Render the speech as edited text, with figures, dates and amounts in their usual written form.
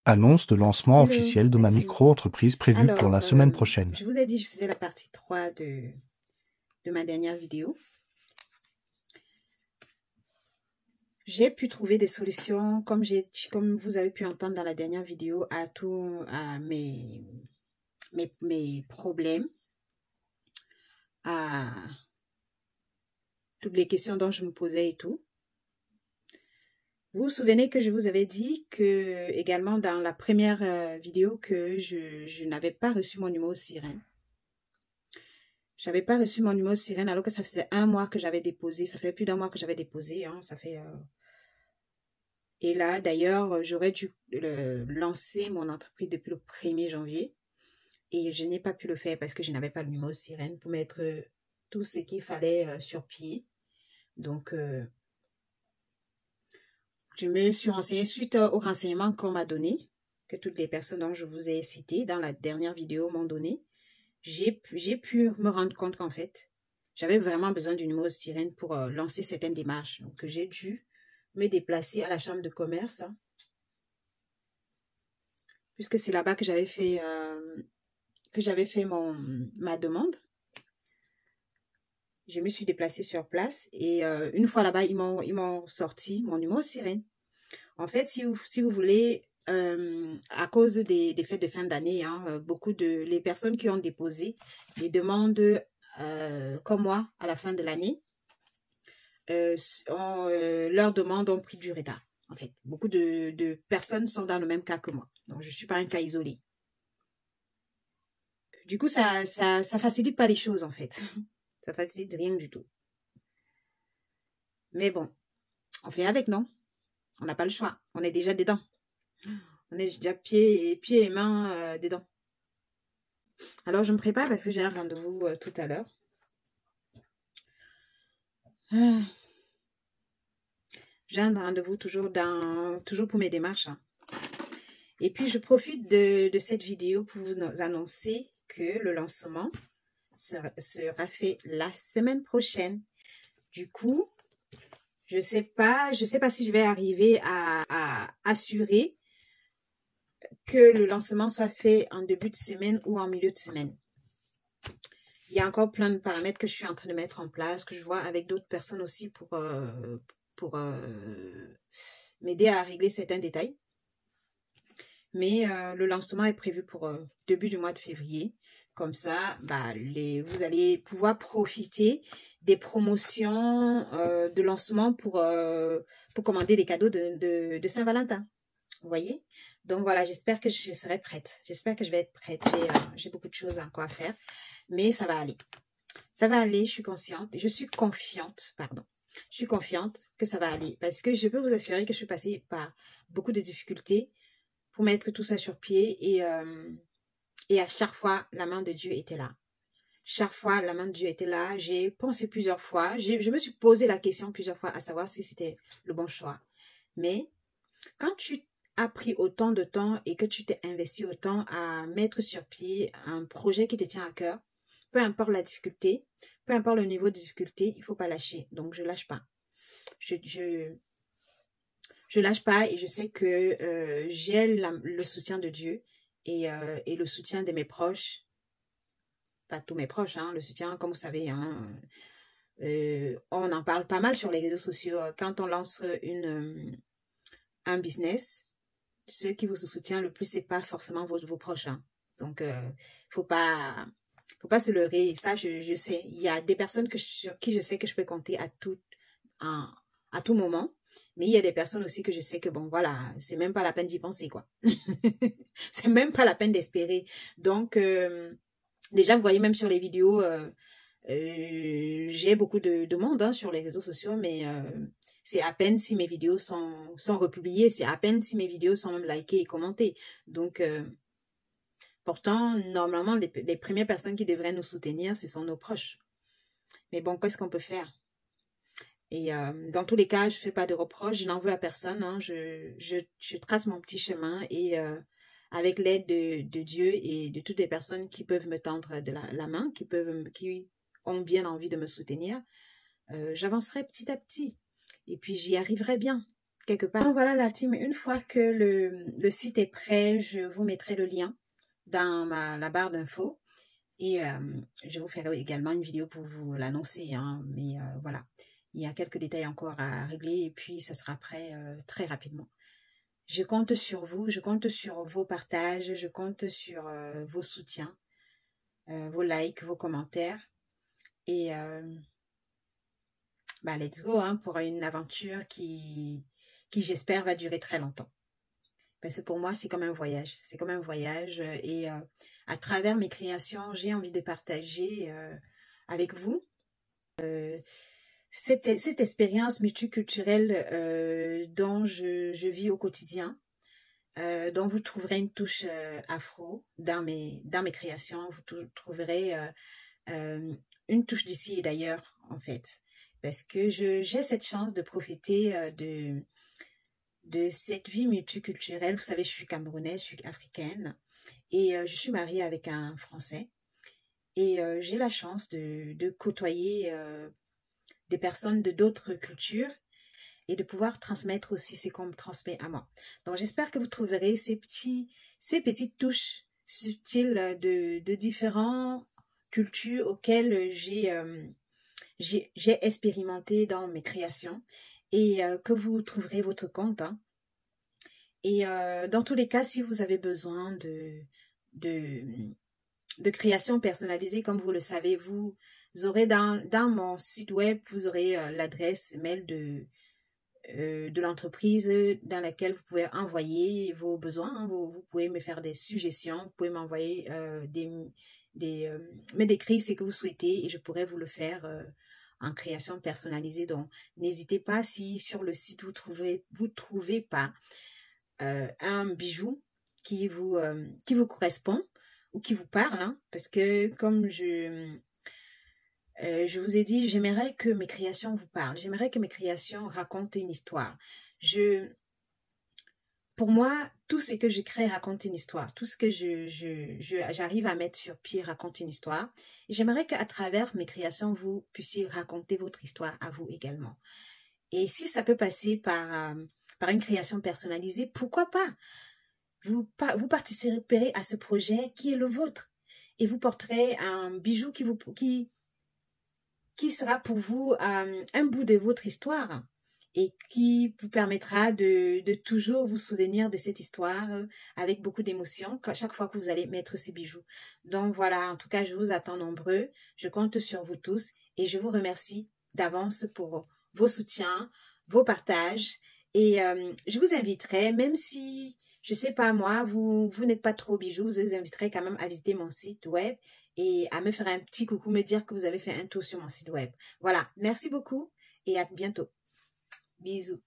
Annonce de lancement Hello, officiel de ma Mathieu. micro-entreprise prévue pour Alors, la semaine prochaine. je vous ai dit, je faisais la partie 3 de ma dernière vidéo. J'ai pu trouver des solutions, comme vous avez pu entendre dans la dernière vidéo, à mes problèmes, à toutes les questions dont je me posais et tout. Vous vous souvenez que je vous avais dit que, également dans la première vidéo, que je n'avais pas reçu mon numéro sirène. J'avais pas reçu mon numéro sirène alors que ça faisait un mois que j'avais déposé. Ça fait plus d'un mois que j'avais déposé. Hein, ça fait. Et là, d'ailleurs, j'aurais dû lancer mon entreprise depuis le 1er janvier. Et je n'ai pas pu le faire parce que je n'avais pas le numéro sirène pour mettre tout ce qu'il fallait sur pied. Donc, je me suis renseignée suite aux renseignements qu'on m'a donné, que toutes les personnes dont je vous ai citées dans la dernière vidéo m'ont donné. J'ai pu me rendre compte qu'en fait, j'avais vraiment besoin du numéro sirène pour lancer certaines démarches. Donc, j'ai dû me déplacer à la chambre de commerce, hein, puisque c'est là-bas que j'avais fait ma demande. Je me suis déplacée sur place et une fois là-bas, ils m'ont sorti mon numéro sirène. En fait, si vous voulez, à cause des fêtes de fin d'année, hein, les personnes qui ont déposé les demandes comme moi à la fin de l'année, leurs demandes ont pris du retard. En fait, beaucoup de personnes sont dans le même cas que moi. Donc, je ne suis pas un cas isolé. Du coup, ça facilite pas les choses, en fait. Ça facilite rien du tout. Mais bon, on fait avec, non? On n'a pas le choix. On est déjà dedans. On est déjà pieds et mains dedans. Alors, je me prépare parce que j'ai un rendez-vous tout à l'heure. J'ai un rendez-vous toujours pour mes démarches. Hein. Et puis, je profite de cette vidéo pour vous annoncer que le lancement sera fait la semaine prochaine. Du coup, je sais pas si je vais arriver à assurer que le lancement soit fait en début de semaine ou en milieu de semaine. Il y a encore plein de paramètres que je suis en train de mettre en place, que je vois avec d'autres personnes aussi pour m'aider à régler certains détails. Mais le lancement est prévu pour début du mois de février. Comme ça, bah, vous allez pouvoir profiter des promotions de lancement pour commander des cadeaux de Saint-Valentin. Vous voyez? Donc voilà, j'espère que je serai prête. J'espère que je vais être prête. J'ai beaucoup de choses encore à faire. Mais ça va aller. Ça va aller, je suis consciente. Je suis confiante, pardon. Je suis confiante que ça va aller. Parce que je peux vous assurer que je suis passée par beaucoup de difficultés pour mettre tout ça sur pied. Et à chaque fois, la main de Dieu était là. Chaque fois, la main de Dieu était là. J'ai pensé plusieurs fois. Je me suis posé la question plusieurs fois à savoir si c'était le bon choix. Mais quand tu as pris autant de temps et que tu t'es investi autant à mettre sur pied un projet qui te tient à cœur, peu importe la difficulté, peu importe le niveau de difficulté, il ne faut pas lâcher. Donc, je ne lâche pas. Je lâche pas et je sais que j'ai le soutien de Dieu et le soutien de mes proches. Pas tous mes proches, hein, le soutien, comme vous savez, hein, on en parle pas mal sur les réseaux sociaux. Quand on lance un business, ceux qui vous soutiennent le plus, c'est pas forcément vos proches. Hein. Donc, faut pas se leurrer. Ça, je sais. Il y a des personnes sur qui je sais que je peux compter à tout moment. Mais il y a des personnes aussi que je sais que, bon, voilà, c'est même pas la peine d'y penser, quoi. C'est même pas la peine d'espérer. Donc, déjà, vous voyez même sur les vidéos, j'ai beaucoup de monde hein, sur les réseaux sociaux, mais c'est à peine si mes vidéos sont republiées, c'est à peine si mes vidéos sont même likées et commentées. Donc, pourtant, normalement, les premières personnes qui devraient nous soutenir, ce sont nos proches. Mais bon, qu'est-ce qu'on peut faire? Et dans tous les cas, je ne fais pas de reproches, je n'en veux à personne. Hein, je trace mon petit chemin et avec l'aide de Dieu et de toutes les personnes qui peuvent me tendre de la main, qui ont bien envie de me soutenir, j'avancerai petit à petit. Et puis, j'y arriverai bien. quelque part. Donc voilà la team, une fois que le site est prêt, je vous mettrai le lien dans la barre d'infos. Et je vous ferai également une vidéo pour vous l'annoncer. Hein, mais voilà, il y a quelques détails encore à régler et puis ça sera prêt très rapidement. Je compte sur vous, je compte sur vos partages, je compte sur vos soutiens, vos likes, vos commentaires. Et bah, let's go hein, pour une aventure qui j'espère va durer très longtemps. Parce que pour moi, c'est comme un voyage. C'est comme un voyage et à travers mes créations, j'ai envie de partager avec vous cette expérience multiculturelle dont je vis au quotidien, dont vous trouverez une touche afro dans mes créations. Vous trouverez une touche d'ici et d'ailleurs, en fait. Parce que j'ai cette chance de profiter de cette vie multiculturelle. Vous savez, je suis camerounaise, je suis africaine et je suis mariée avec un Français. Et j'ai la chance de côtoyer des personnes de d'autres cultures et de pouvoir transmettre aussi ce qu'on me transmet à moi. Donc, j'espère que vous trouverez ces petites touches subtiles de différentes cultures auxquelles j'ai expérimenté dans mes créations et que vous trouverez votre compte. Hein. Et dans tous les cas, si vous avez besoin de création personnalisée, comme vous le savez, vous aurez dans mon site web, vous aurez l'adresse mail de l'entreprise dans laquelle vous pouvez envoyer vos besoins. Hein. Vous pouvez me faire des suggestions, vous pouvez m'envoyer me décrire ce que vous souhaitez et je pourrais vous le faire en création personnalisée. Donc, n'hésitez pas si sur le site vous trouvez pas un bijou qui vous correspond ou qui vous parle, hein, parce que comme je vous ai dit, j'aimerais que mes créations vous parlent, j'aimerais que mes créations racontent une histoire. Pour moi, tout ce que je crée raconte une histoire, tout ce que j'arrive à mettre sur pied raconte une histoire, et j'aimerais qu'à travers mes créations, vous puissiez raconter votre histoire à vous également. Et si ça peut passer par une création personnalisée, pourquoi pas? Vous participerez à ce projet qui est le vôtre et vous porterez un bijou qui sera pour vous un bout de votre histoire et qui vous permettra de toujours vous souvenir de cette histoire avec beaucoup d'émotion chaque fois que vous allez mettre ce bijou. Donc voilà, en tout cas, je vous attends nombreux. Je compte sur vous tous et je vous remercie d'avance pour vos soutiens, vos partages et je vous inviterai, même si je sais pas moi, vous n'êtes pas trop bijoux, je vous inviterai quand même à visiter mon site web et à me faire un petit coucou, me dire que vous avez fait un tour sur mon site web. Voilà, merci beaucoup et à bientôt. Bisous.